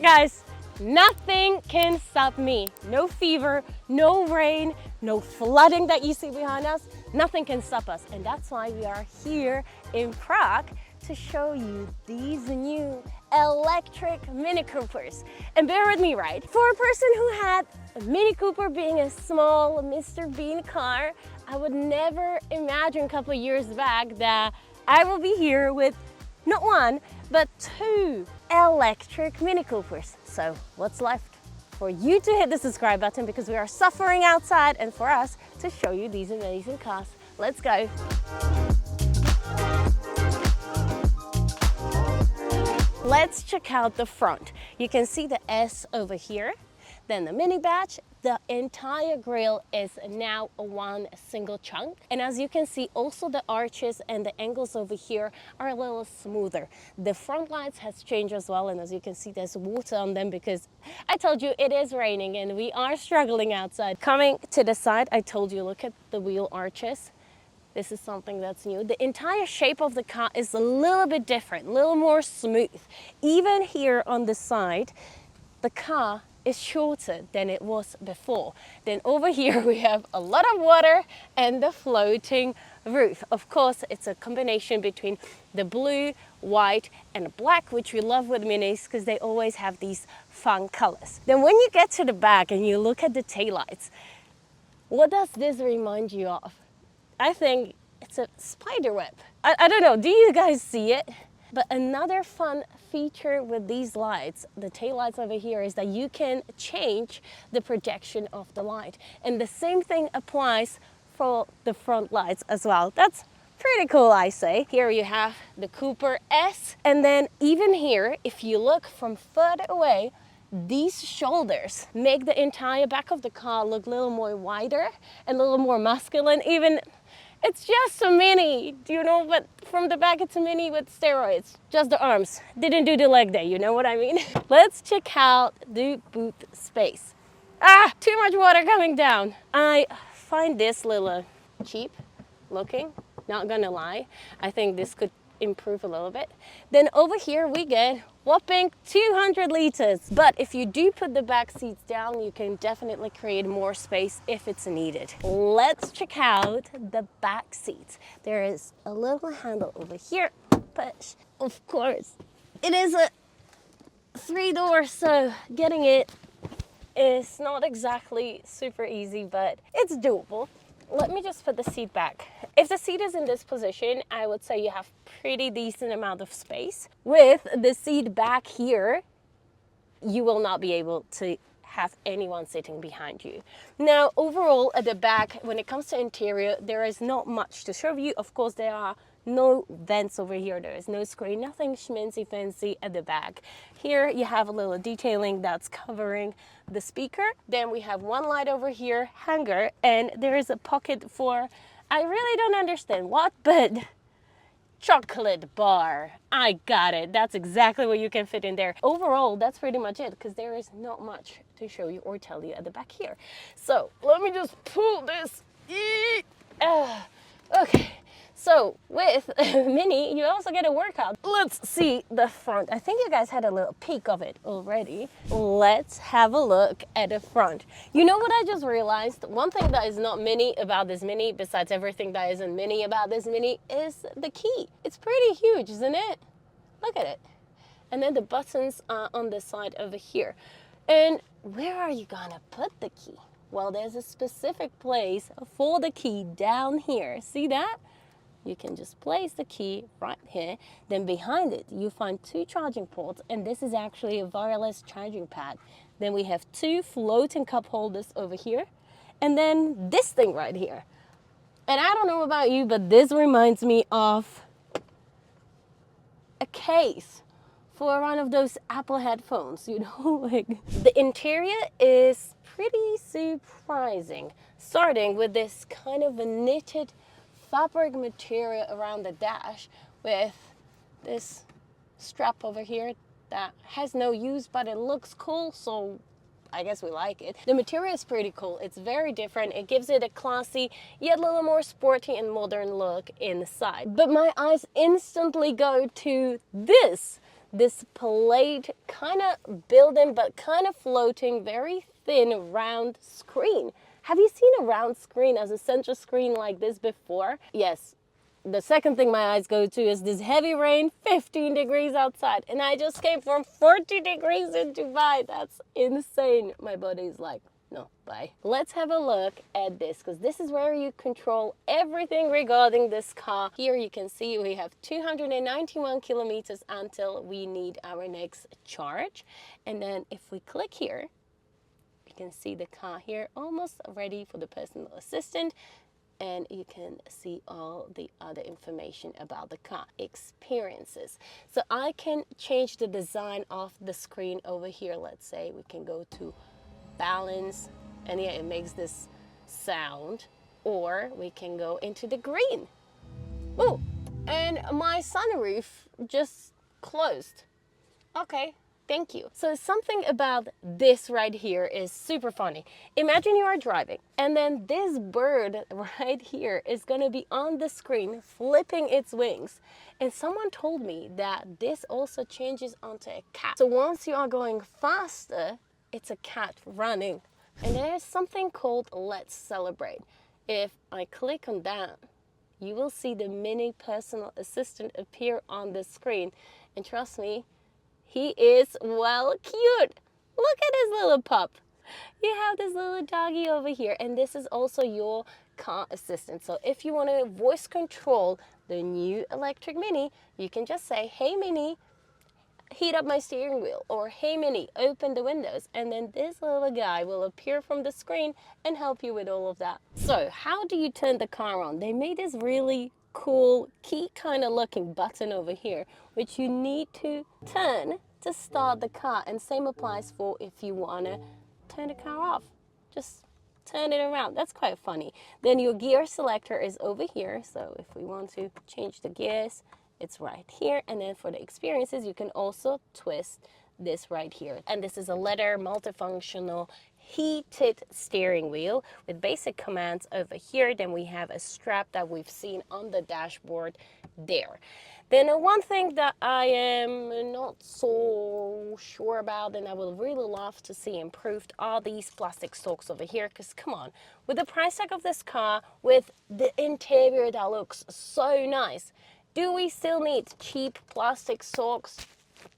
Guys, nothing can stop me. No fever, no rain, no flooding that you see behind us. Nothing can stop us. And that's why we are here in Prague to show you these new electric Mini Coopers. And bear with me, right? For a person who had a Mini Cooper being a small Mr. Bean car, I would never imagine a couple of years back that I will be here with not one, but two electric Mini Coopers. So what's left? For you to hit the subscribe button because we are suffering outside, and for us to show you these amazing cars. Let's go. Let's check out the front. You can see the S over here, then the mini badge. The entire grille is now one single chunk. And as you can see, also the arches and the angles over here are a little smoother. The front lights has changed as well. And as you can see, there's water on them because I told you it is raining and we are struggling outside. Coming to the side, I told you, look at the wheel arches. This is something that's new. The entire shape of the car is a little bit different, a little more smooth. Even here on the side, the car is shorter than it was before. Then over here we have a lot of water and the floating roof. Of course, it's a combination between the blue, white and black, which we love with Minis because they always have these fun colors. Then when you get to the back and you look at the taillights, what does this remind you of? I think it's a spider web. I don't know, do you guys see it? But another fun feature with these lights, the tail lights over here, is that you can change the projection of the light. And the same thing applies for the front lights as well. That's pretty cool, I say. Here you have the Cooper S. And then even here, if you look from further away, these shoulders make the entire back of the car look a little more wider and a little more masculine. Even it's just a Mini, you know, but from the back it's a Mini with steroids. Just the arms. Didn't do the leg day, you know what I mean? Let's check out the boot space. Too much water coming down. I find this little cheap looking, not gonna lie. I think this could improve a little bit. Then over here we get whopping 200 liters. But if you do put the back seats down, you can definitely create more space if it's needed. Let's check out the back seats. There is a little handle over here, but of course it is a 3-door, so getting it is not exactly super easy, but it's doable. Let me just put the seat back. If the seat is in this position, I would say you have pretty decent amount of space. With the seat back here, you will not be able to have anyone sitting behind you. Now, overall at the back, when it comes to interior, there is not much to show you. Of course, there are no vents over here. There is no screen, nothing schmancy fancy at the back. Here you have a little detailing that's covering the speaker. Then we have one light over here, hanger, and there is a pocket for, I really don't understand what, but chocolate bar. I got it. That's exactly what you can fit in there. Overall, that's pretty much it because there is not much to show you or tell you at the back here. So let me just pull this. Okay. So with Mini, you also get a workout. Let's see the front. I think you guys had a little peek of it already. Let's have a look at the front. You know what I just realized? One thing that is not Mini about this Mini, besides everything that isn't Mini about this Mini, is the key. It's pretty huge, isn't it? Look at it. And then the buttons are on the side over here. And where are you gonna put the key? Well, there's a specific place for the key down here. See that? You can just place the key right here. Then behind it, you find 2 charging ports, and this is actually a wireless charging pad. Then we have 2 floating cup holders over here, and then this thing right here. And I don't know about you, but this reminds me of a case for one of those Apple headphones, you know? Like, the interior is pretty surprising, starting with this kind of a knitted fabric material around the dash with this strap over here that has no use, but it looks cool, so I guess we like it. The material is pretty cool. It's very different. It gives it a classy yet a little more sporty and modern look inside. But my eyes instantly go to this this plate kind of building but kind of floating, very thin round screen. Have you seen a round screen as a center screen like this before? Yes. The second thing my eyes go to is this heavy rain, 15 degrees outside, and I just came from 40 degrees in Dubai. That's insane. My body's like, no, bye. Let's have a look at this, because this is where you control everything regarding this car. Here you can see we have 291 kilometers until we need our next charge. And then if we click here, you can see the car here almost ready for the personal assistant. And you can see all the other information about the car, experiences. So I can change the design of the screen over here. Let's say we can go to balance, and yeah, it makes this sound. Or we can go into the green. Oh, and my sunroof just closed. Okay. Thank you. So something about this right here is super funny. Imagine you are driving and then this bird right here is going to be on the screen flipping its wings. And someone told me that this also changes onto a cat. So once you are going faster, it's a cat running. And there's something called Let's Celebrate. If I click on that, you will see the mini personal assistant appear on the screen. And trust me, he is, well, cute. Look at his little pup. You have this little doggy over here, and this is also your car assistant. So if you want to voice control the new electric Mini, you can just say, hey Mini, heat up my steering wheel, or hey Mini, open the windows, and then this little guy will appear from the screen and help you with all of that. So how do you turn the car on? They made this really cool key kind of looking button over here, which you need to turn to start the car, and same applies for if you want to turn the car off. Just turn it around. That's quite funny. Then your gear selector is over here, so if we want to change the gears, it's right here. And then for the experiences, you can also twist this right here. And this is a leather multifunctional heated steering wheel with basic commands over here. Then we have a strap that we've seen on the dashboard there. Then one thing that I am not so sure about and I would really love to see improved are these plastic stalks over here, because come on, with the price tag of this car, with the interior that looks so nice, do we still need cheap plastic stalks?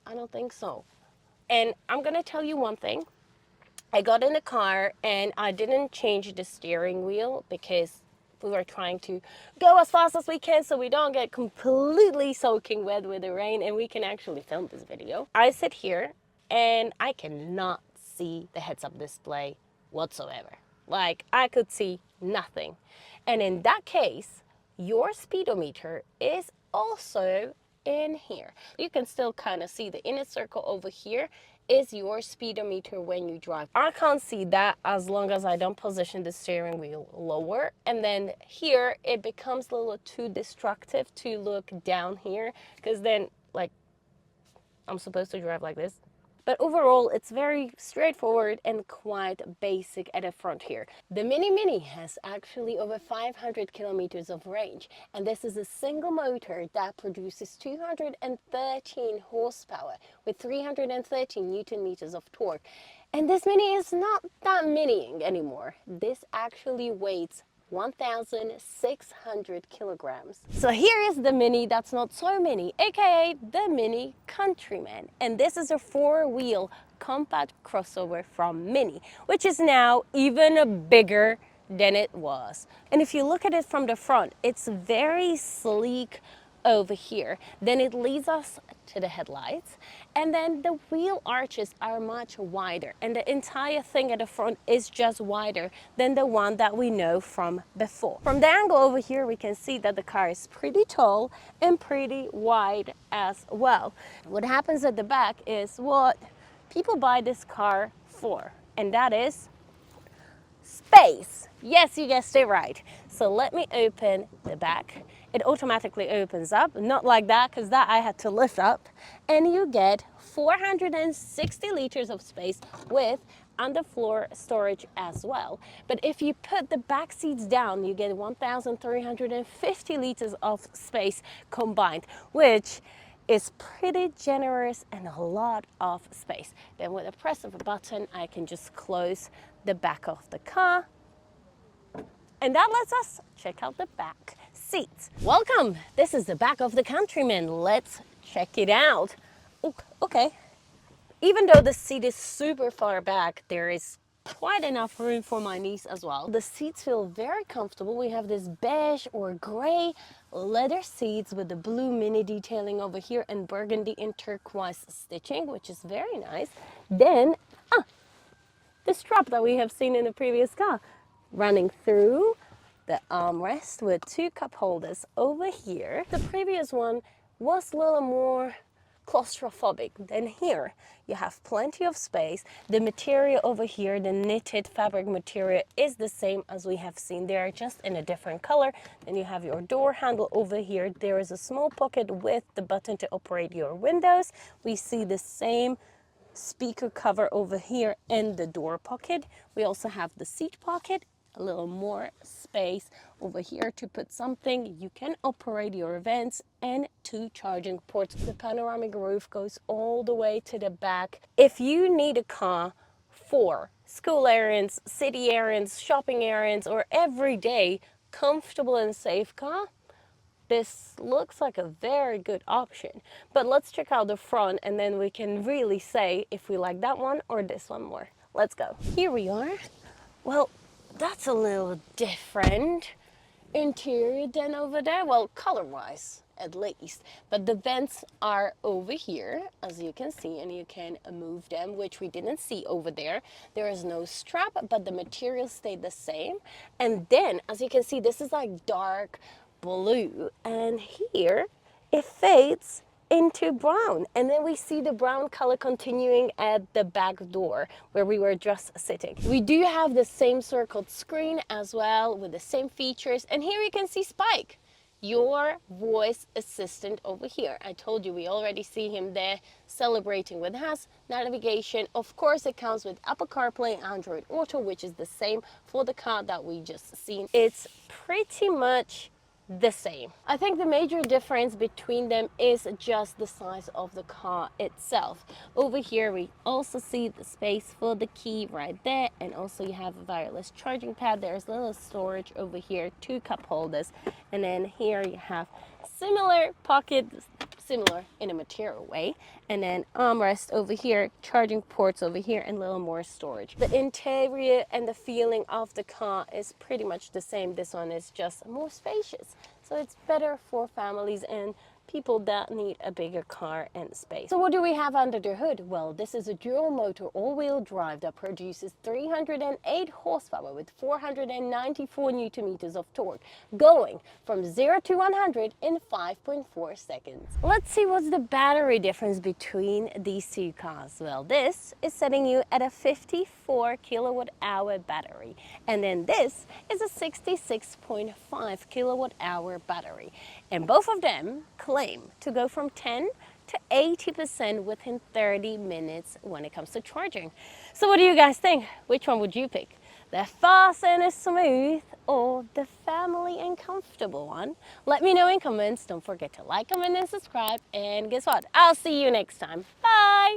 I don't think so. And I'm gonna tell you one thing. I got in the car and I didn't change the steering wheel because we were trying to go as fast as we can so we don't get completely soaking wet with the rain and we can actually film this video. I sit here and I cannot see the heads-up display whatsoever. Like, I could see nothing. And in that case, your speedometer is also in here. You can still kind of see the inner circle over here is your speedometer when you drive. I can't see that as long as I don't position the steering wheel lower. And then here it becomes a little too destructive to look down here, because then like I'm supposed to drive like this. But overall, it's very straightforward and quite basic at the front here. The Mini has actually over 500 kilometers of range, and this is a single motor that produces 213 horsepower with 313 Newton meters of torque. And this Mini is not that miniing anymore. This actually weighs 1,600 kilograms. So here is the Mini that's not so mini, aka the Mini Countryman. And this is a four-wheel compact crossover from Mini, which is now even bigger than it was. And if you look at it from the front, it's very sleek over here. Then it leads us to the headlights, and then the wheel arches are much wider, and the entire thing at the front is just wider than the one that we know from before. From the angle over here, we can see that the car is pretty tall and pretty wide as well. What happens at the back is what people buy this car for, and that is space. Yes, you guessed it right. So let me open the back. It automatically opens up, not like that, because that I had to lift up. And you get 460 liters of space with underfloor storage as well. But if you put the back seats down, you get 1,350 liters of space combined, which is pretty generous and a lot of space. Then with a press of a button, I can just close the back of the car. And that lets us check out the back seats. Welcome, this is the back of the Countryman. Let's check it out. Oh, okay. Even though the seat is super far back, there is quite enough room for my niece as well. The seats feel very comfortable. We have this beige or gray leather seats with the blue mini detailing over here and burgundy and turquoise stitching, which is very nice. Then, the strap that we have seen in the previous car, running through the armrest with 2 cup holders over here. The previous one was a little more claustrophobic than here. You have plenty of space. The material over here, the knitted fabric material, is the same as we have seen there, just in a different color. Then you have your door handle over here. There is a small pocket with the button to operate your windows. We see the same speaker cover over here in the door pocket. We also have the seat pocket, a little more space over here to put something. You can operate your events, and 2 charging ports. The panoramic roof goes all the way to the back. If you need a car for school errands, city errands, shopping errands, or everyday comfortable and safe car, this looks like a very good option. But let's check out the front and then we can really say if we like that one or this one more. Let's go. Here we are. Well, that's a little different interior than over there. Well, color-wise at least. But the vents are over here, as you can see, and you can move them, which we didn't see over there. There is no strap, but the material stayed the same. And then, as you can see, this is like dark blue, and here it fades into brown, and then we see the brown color continuing at the back door where we were just sitting. We do have the same circled screen as well with the same features, and here you can see Spike, your voice assistant over here. I told you we already see him there celebrating with us. Navigation, of course, it comes with Apple CarPlay, Android Auto, which is the same for the car that we just seen. It's pretty much the same. I think the major difference between them is just the size of the car itself. Over here we also see the space for the key right there, and also you have a wireless charging pad. There's a little storage over here, 2 cup holders, and then here you have similar pockets, similar in a material way, and then armrest over here, charging ports over here, and a little more storage. The interior and the feeling of the car is pretty much the same. This one is just more spacious, so it's better for families and people that need a bigger car and space. So what do we have under the hood? Well, this is a dual motor all-wheel drive that produces 308 horsepower with 494 newton meters of torque, going from 0 to 100 in 5.4 seconds. Let's see what's the battery difference between these 2 cars. Well, this is setting you at a 54 kilowatt hour battery, and then this is a 66.5 kilowatt hour battery, and both of them claim to go from 10 to 80% within 30 minutes when it comes to charging. So what do you guys think? Which one would you pick? The fast and smooth, or the family and comfortable one? Let me know in comments. Don't forget to like, comment, and subscribe. And guess what? I'll see you next time. Bye!